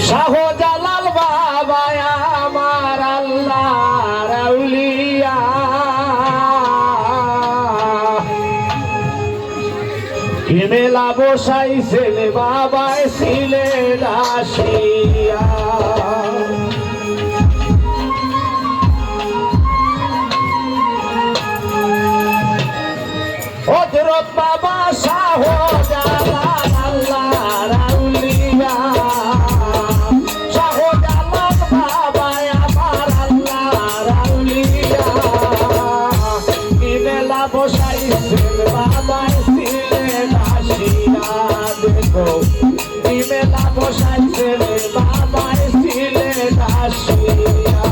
শাহজালাল বাবা আমার আল্লাহর আউলিয়া, কি মেলা বসাইছেন বাবায় ছিলেন আসিয়া। হযরত বাবা শাহজালাল আল্লাহর আউলিয়া, শাহজালাল বাবা আমার আল্লাহর আউলিয়া, কি মেলা বসাইছেন বাবায় ছিলেন আসিয়া। দেখো কি মেলা বসাইছেন বাবায় ছিলেন আসিয়া।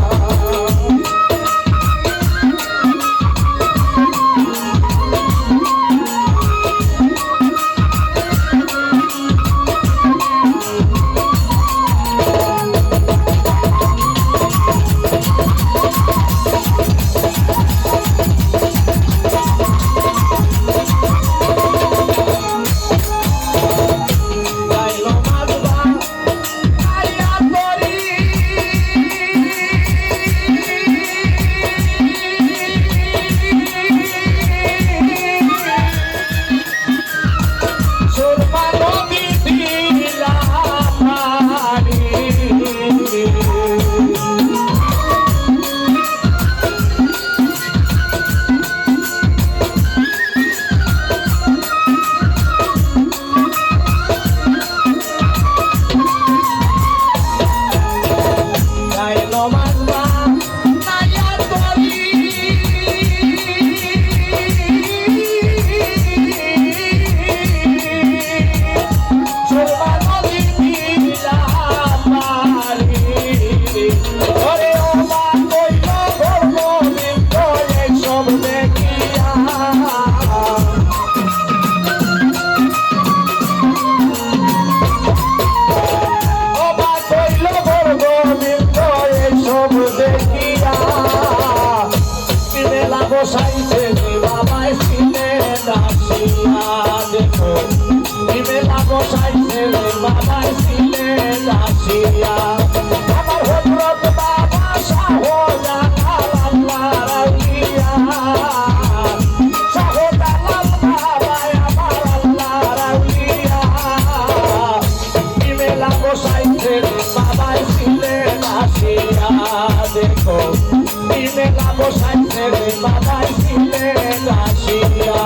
বসাইছেন বাবায় ছিলেন আসিয়া। দেখো কি মেলা বসাইছেন বাবায় ছিলেন আসিয়া। আমার হযরত বাবা শাহজালাল আল্লাহর আউলিয়া, শাহজালাল বাবা আমার আল্লাহর আউলিয়া, কি মেলা বসাইছেন বাবায় ছিলেন আসিয়া। দেখো কি মেলা বসাইছেন বাবায় ছিলেন আসিয়া।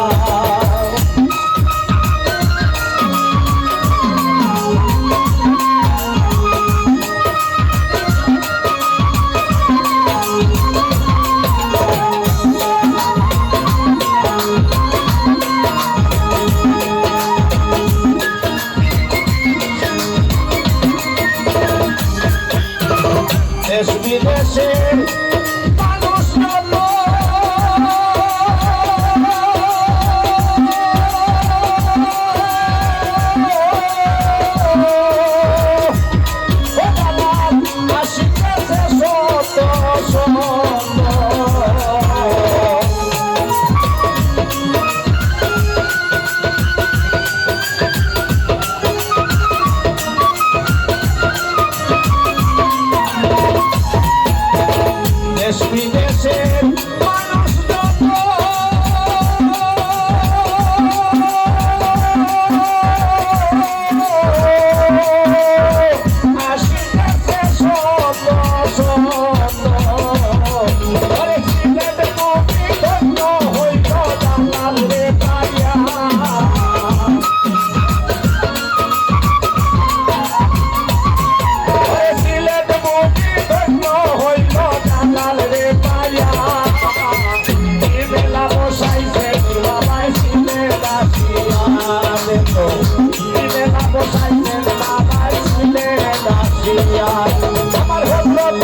দেশ বিদেশের মানুষ আসিতেছে শত শত, দেশ বিদেশের মানুষ যত আসিতেছে শত শত, ওরে সিলেট নবী ধন্য হইল জালাল রে পাইয়া। ওরে সিলেট নবী ধন্য হইল জালাল রে পাইয়া। কি মেলা বসাইছেন বাবায় ছিলেন আসিয়া। দেখো কি মেলা বসাইছেন বাবায় ছিলেন আসিয়া। আমার হযরত